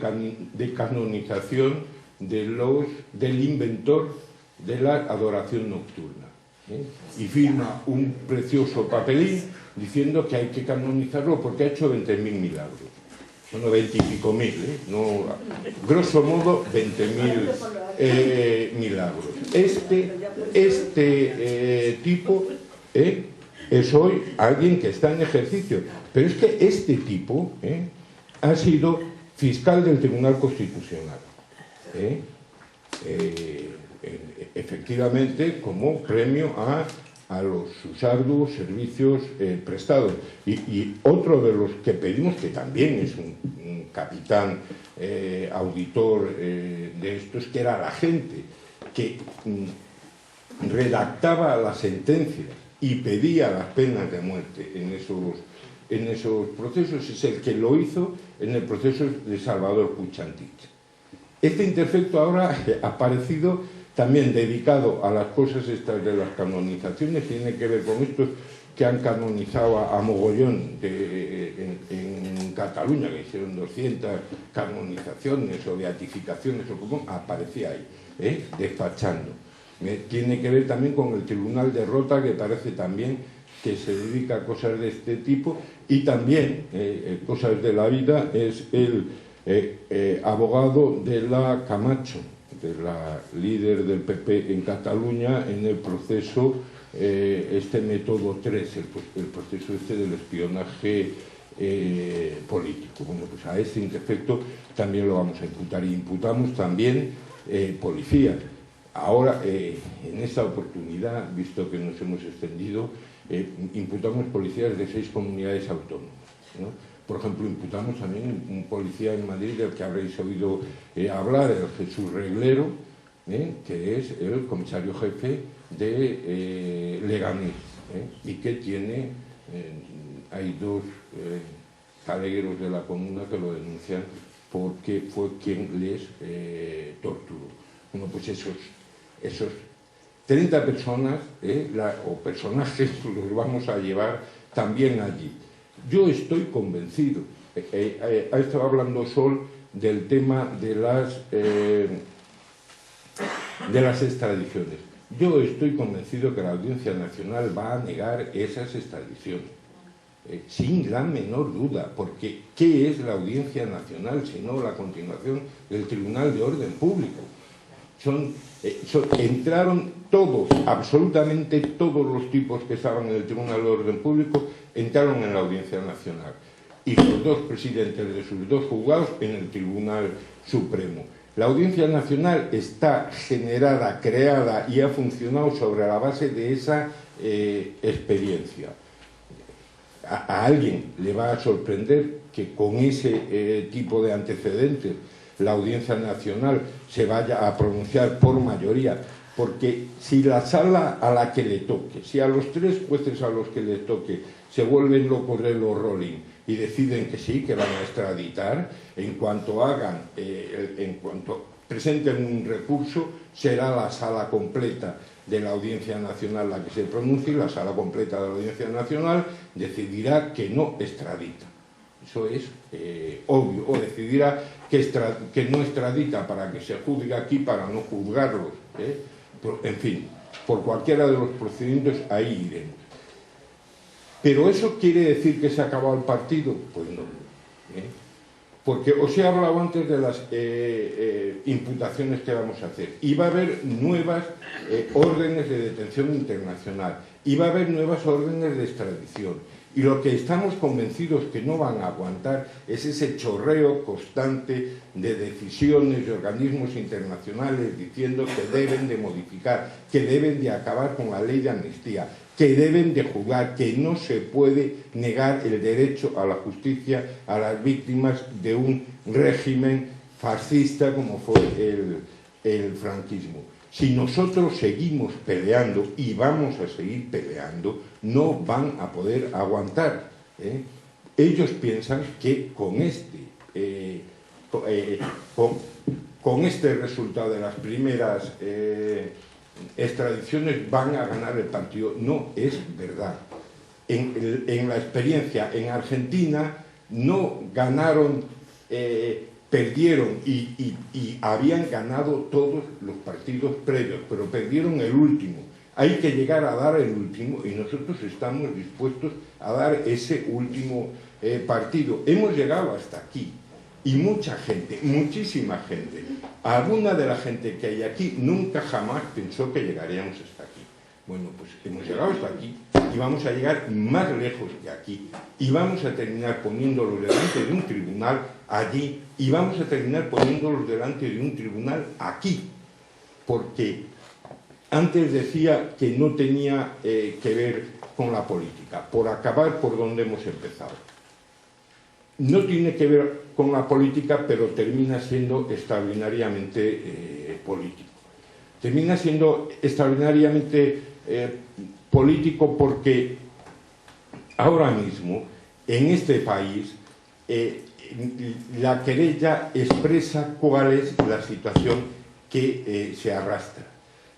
canonización del inventor de la adoración nocturna. Y firma un precioso papelín diciendo que hay que canonizarlo porque ha hecho 20.000 milagros. Bueno, 20 y pico mil, no, grosso modo 20.000 milagros. Este tipo es hoy alguien que está en ejercicio, pero es que este tipo ha sido fiscal del Tribunal Constitucional, efectivamente como premio a sus arduos servicios prestados. Y otro de los que pedimos, que también es un capitán auditor de estos, que era la gente que redactaba las sentencias y pedía las penas de muerte en esos procesos, es el que lo hizo en el proceso de Salvador Puig Antich. Este interfecto ahora ha aparecido también dedicado a las cosas estas de las canonizaciones, tiene que ver con estos que han canonizado a mogollón en Cataluña, que hicieron 200 canonizaciones o beatificaciones, o como aparecía ahí, despachando. Tiene que ver también con el Tribunal de Rota, que parece también que se dedica a cosas de este tipo, y también cosas de la vida, es el abogado de la Camacho, de la líder del PP en Cataluña, en el proceso, este método 3, el proceso del espionaje político. Bueno, pues a este interfecto también lo vamos a imputar, y imputamos también policía. Ahora, en esta oportunidad, visto que nos hemos extendido, imputamos policías de 6 comunidades autónomas, ¿no? Por ejemplo, imputamos también un policía en Madrid del que habréis oído hablar, el Jesús Reglero, que es el comisario jefe de Leganés, y que tiene, hay dos talegueros de la comuna que lo denuncian porque fue quien les torturó. Bueno, pues esos 30 personas o personajes los vamos a llevar también allí. Yo estoy convencido, ha estado hablando Sol del tema de las extradiciones. Yo estoy convencido que la Audiencia Nacional va a negar esas extradiciones, sin la menor duda, porque ¿qué es la Audiencia Nacional sino la continuación del Tribunal de Orden Público? Entraron todos, absolutamente todos los tipos que estaban en el Tribunal de Orden Público, entraron en la Audiencia Nacional. Y los dos presidentes de sus dos juzgados en el Tribunal Supremo. La Audiencia Nacional está generada, creada y ha funcionado sobre la base de esa experiencia. A alguien le va a sorprender que con ese tipo de antecedentes la Audiencia Nacional se vaya a pronunciar por mayoría, porque si la sala a la que le toque, si a los tres jueces a los que le toque se vuelven locos de los rolling y deciden que sí, que van a extraditar, en cuanto presenten un recurso, será la sala completa de la Audiencia Nacional la que se pronuncie, y la sala completa de la Audiencia Nacional decidirá que no extradita. Eso es obvio, o decidirá que no extradita para que se juzgue aquí, para no juzgarlos. En fin, por cualquiera de los procedimientos ahí iremos. ¿Pero eso quiere decir que se ha acabado el partido? Pues no. Porque os he hablado antes de las imputaciones que vamos a hacer. Y va a haber nuevas órdenes de detención internacional. Y va a haber nuevas órdenes de extradición. Y lo que estamos convencidos que no van a aguantar es ese chorreo constante de decisiones de organismos internacionales diciendo que deben de modificar, que deben de acabar con la ley de amnistía, que deben de juzgar, que no se puede negar el derecho a la justicia a las víctimas de un régimen fascista como fue el franquismo. Si nosotros seguimos peleando, y vamos a seguir peleando, no van a poder aguantar. Ellos piensan que con este resultado de las primeras extradiciones van a ganar el partido. No es verdad. En la experiencia en Argentina no ganaron, perdieron y habían ganado todos los partidos previos, pero perdieron el último. Hay que llegar a dar el último y nosotros estamos dispuestos a dar ese último partido. Hemos llegado hasta aquí y mucha gente, muchísima gente, alguna de la gente que hay aquí nunca jamás pensó que llegaríamos hasta aquí. Bueno, pues hemos llegado hasta aquí y vamos a llegar más lejos que aquí y vamos a terminar poniéndolos delante de un tribunal allí y vamos a terminar poniéndolos delante de un tribunal aquí, porque antes decía que no tenía que ver con la política, por acabar por donde hemos empezado. No tiene que ver con la política, pero termina siendo extraordinariamente político. Termina siendo extraordinariamente político porque ahora mismo en este país la querella expresa cuál es la situación que se arrastra.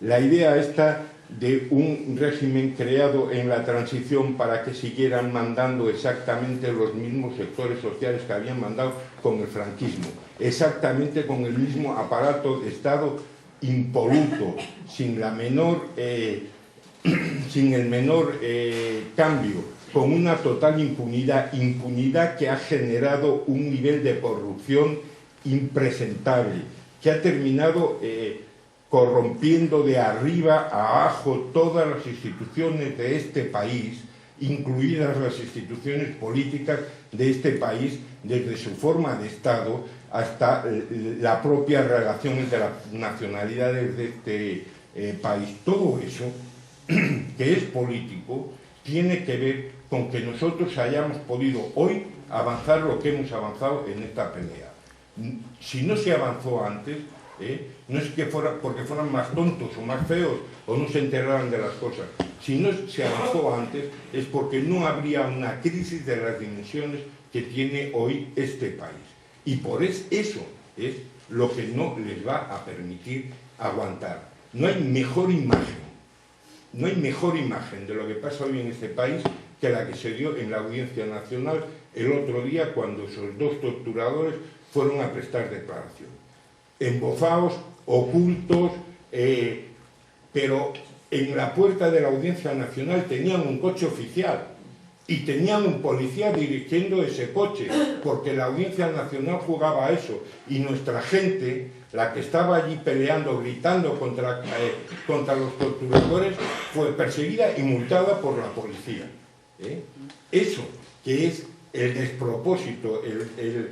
La idea esta de un régimen creado en la transición para que siguieran mandando exactamente los mismos sectores sociales que habían mandado con el franquismo, exactamente con el mismo aparato de Estado impoluto, sin el menor cambio, con una total impunidad que ha generado un nivel de corrupción impresentable, que ha terminado corrompiendo de arriba a abajo todas las instituciones de este país, incluidas las instituciones políticas de este país, desde su forma de Estado hasta la propia relación entre las nacionalidades de este país. Todo eso, que es político, tiene que ver con que nosotros hayamos podido hoy avanzar lo que hemos avanzado en esta pelea. Si no se avanzó antes, No es que porque fueran más tontos o más feos o no se enteraran de las cosas. Si no se avanzó antes es porque no habría una crisis de las dimensiones que tiene hoy este país. Y por eso es lo que no les va a permitir aguantar. No hay mejor imagen de lo que pasa hoy en este país que la que se dio en la Audiencia Nacional el otro día cuando esos dos torturadores fueron a prestar declaración. Embozados, ocultos, pero en la puerta de la Audiencia Nacional tenían un coche oficial y tenían un policía dirigiendo ese coche, porque la Audiencia Nacional jugaba a eso, y nuestra gente, la que estaba allí peleando, gritando contra los torturadores, fue perseguida y multada por la policía. Eso, que es el despropósito, el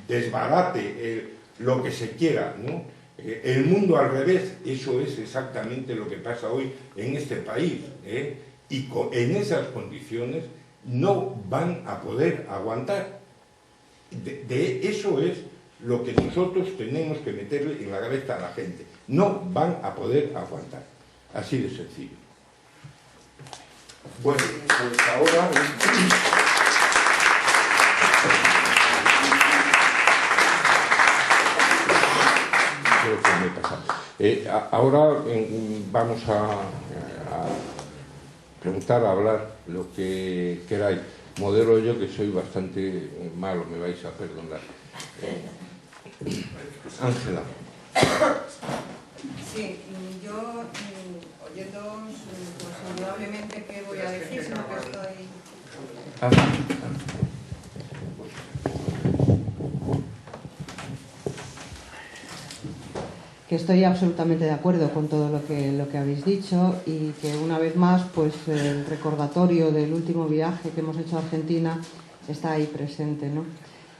desbarate, lo que se quiera, ¿no? El mundo al revés, eso es exactamente lo que pasa hoy en este país, y en esas condiciones no van a poder aguantar. Eso es lo que nosotros tenemos que meterle en la cabeza a la gente. No van a poder aguantar. Así de sencillo. Bueno, pues ahora... Creo que me he pasado. Ahora vamos a preguntar, a hablar lo que queráis. Modelo yo, que soy bastante malo, me vais a perdonar. Ángela. Sí, yo oyendo pues, indudablemente qué voy a decir, sino que estoy... Que estoy absolutamente de acuerdo con todo lo que habéis dicho, y que una vez más pues el recordatorio del último viaje que hemos hecho a Argentina está ahí presente, ¿no?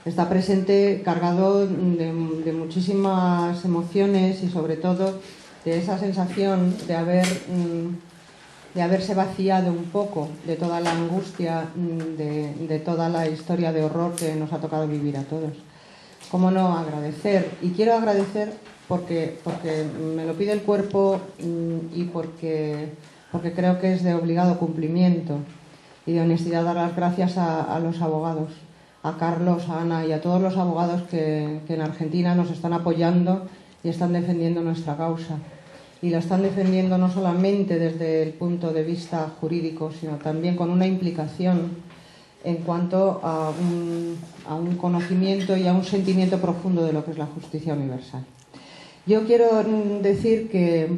Está presente cargado de muchísimas emociones y sobre todo de esa sensación de haberse vaciado un poco de toda la angustia, de toda la historia de horror que nos ha tocado vivir a todos. ¿Cómo no agradecer? Y quiero agradecer porque me lo pide el cuerpo y porque creo que es de obligado cumplimiento y de honestidad dar las gracias a los abogados, a Carlos, a Ana y a todos los abogados que en Argentina nos están apoyando y están defendiendo nuestra causa. Y la están defendiendo no solamente desde el punto de vista jurídico, sino también con una implicación en cuanto a un conocimiento y a un sentimiento profundo de lo que es la justicia universal. Yo quiero decir que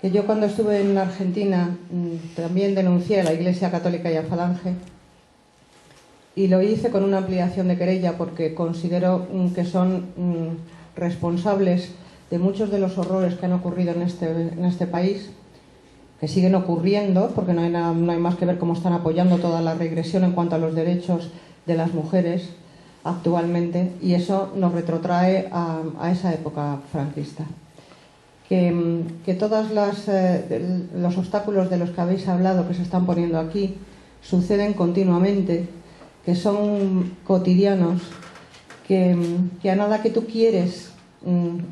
yo cuando estuve en Argentina también denuncié a la Iglesia Católica y a Falange, y lo hice con una ampliación de querella porque considero que son responsables de muchos de los horrores que han ocurrido en este país, que siguen ocurriendo, porque no hay más que ver cómo están apoyando toda la regresión en cuanto a los derechos de las mujeres actualmente, y eso nos retrotrae a esa época franquista. Que todos los obstáculos de los que habéis hablado, que se están poniendo aquí, suceden continuamente, que son cotidianos, que a nada que tú quieres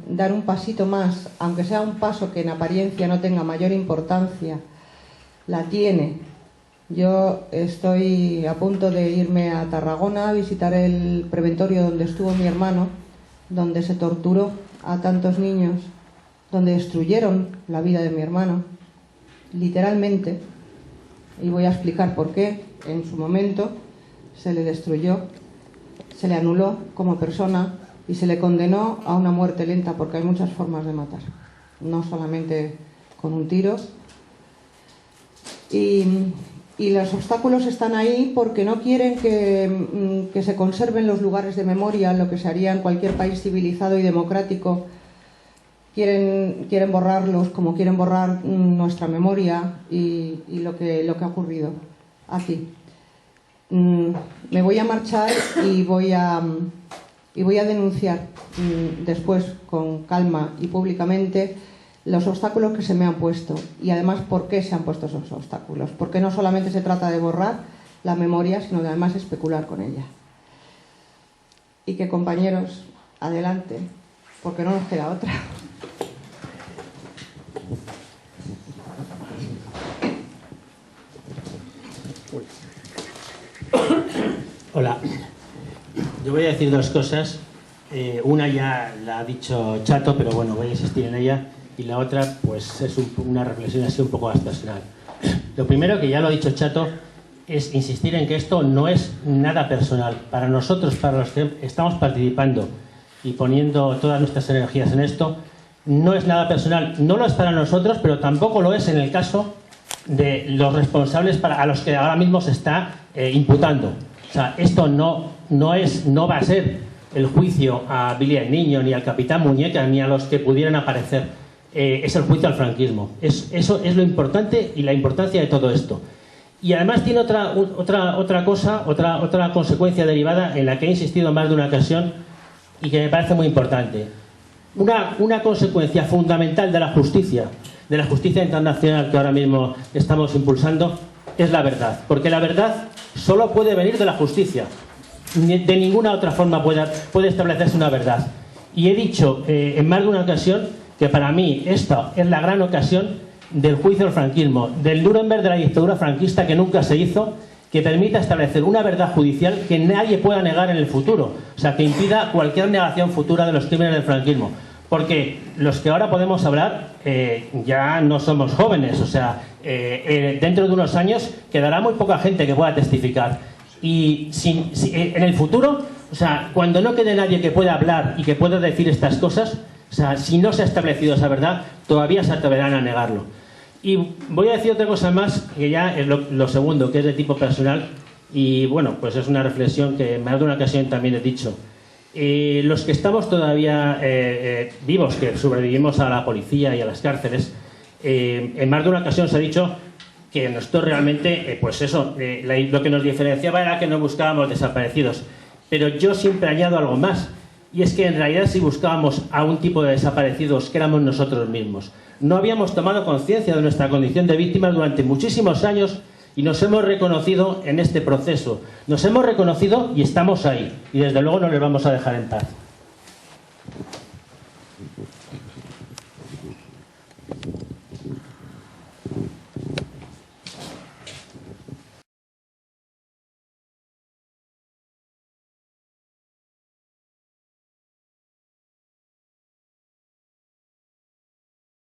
dar un pasito más, aunque sea un paso que en apariencia no tenga mayor importancia, la tiene. Yo estoy a punto de irme a Tarragona a visitar el preventorio donde estuvo mi hermano, donde se torturó a tantos niños, donde destruyeron la vida de mi hermano, literalmente, y voy a explicar por qué. En su momento se le destruyó, se le anuló como persona y se le condenó a una muerte lenta, porque hay muchas formas de matar, no solamente con un tiro. Y los obstáculos están ahí porque no quieren que se conserven los lugares de memoria, lo que se haría en cualquier país civilizado y democrático. Quieren borrarlos como quieren borrar nuestra memoria y lo que ha ocurrido aquí. Me voy a marchar y voy a denunciar después con calma y públicamente los obstáculos que se me han puesto, y además por qué se han puesto esos obstáculos, porque no solamente se trata de borrar la memoria, sino de además especular con ella. Y que, compañeros, adelante, porque no nos queda otra. Hola, yo voy a decir dos cosas. Una ya la ha dicho Chato, pero bueno, voy a insistir en ella. Y la otra, pues es una reflexión así un poco más personal. Lo primero, que ya lo ha dicho Chato, es insistir en que esto no es nada personal. Para nosotros, para los que estamos participando y poniendo todas nuestras energías en esto, no es nada personal. No lo es para nosotros, pero tampoco lo es en el caso de los responsables a los que ahora mismo se está imputando. O sea, esto no va a ser el juicio a Billy el Niño, ni al Capitán Muñeca, ni a los que pudieran aparecer. Es el juicio al franquismo. Eso es lo importante y la importancia de todo esto. Y además tiene otra consecuencia derivada en la que he insistido en más de una ocasión y que me parece muy importante. Una consecuencia fundamental de la justicia internacional que ahora mismo estamos impulsando, es la verdad. Porque la verdad solo puede venir de la justicia. De ninguna otra forma puede establecerse una verdad. Y he dicho en más de una ocasión que para mí esta es la gran ocasión del juicio al franquismo, del Nuremberg de la dictadura franquista que nunca se hizo, que permita establecer una verdad judicial que nadie pueda negar en el futuro. O sea, que impida cualquier negación futura de los crímenes del franquismo. Porque los que ahora podemos hablar ya no somos jóvenes. O sea, dentro de unos años quedará muy poca gente que pueda testificar. Y en el futuro, o sea, cuando no quede nadie que pueda hablar y que pueda decir estas cosas, o sea, si no se ha establecido esa verdad, todavía se atreverán a negarlo. Y voy a decir otra cosa más, que ya es lo segundo, que es de tipo personal, y bueno, pues es una reflexión que en más de una ocasión también he dicho. Los que estamos todavía vivos, que sobrevivimos a la policía y a las cárceles, en más de una ocasión se ha dicho que nosotros realmente, pues eso, lo que nos diferenciaba era que no buscábamos desaparecidos. Pero yo siempre añado algo más, y es que en realidad si buscábamos a un tipo de desaparecidos que éramos nosotros mismos. No habíamos tomado conciencia de nuestra condición de víctimas durante muchísimos años y nos hemos reconocido en este proceso. Nos hemos reconocido y estamos ahí. Y desde luego no les vamos a dejar en paz.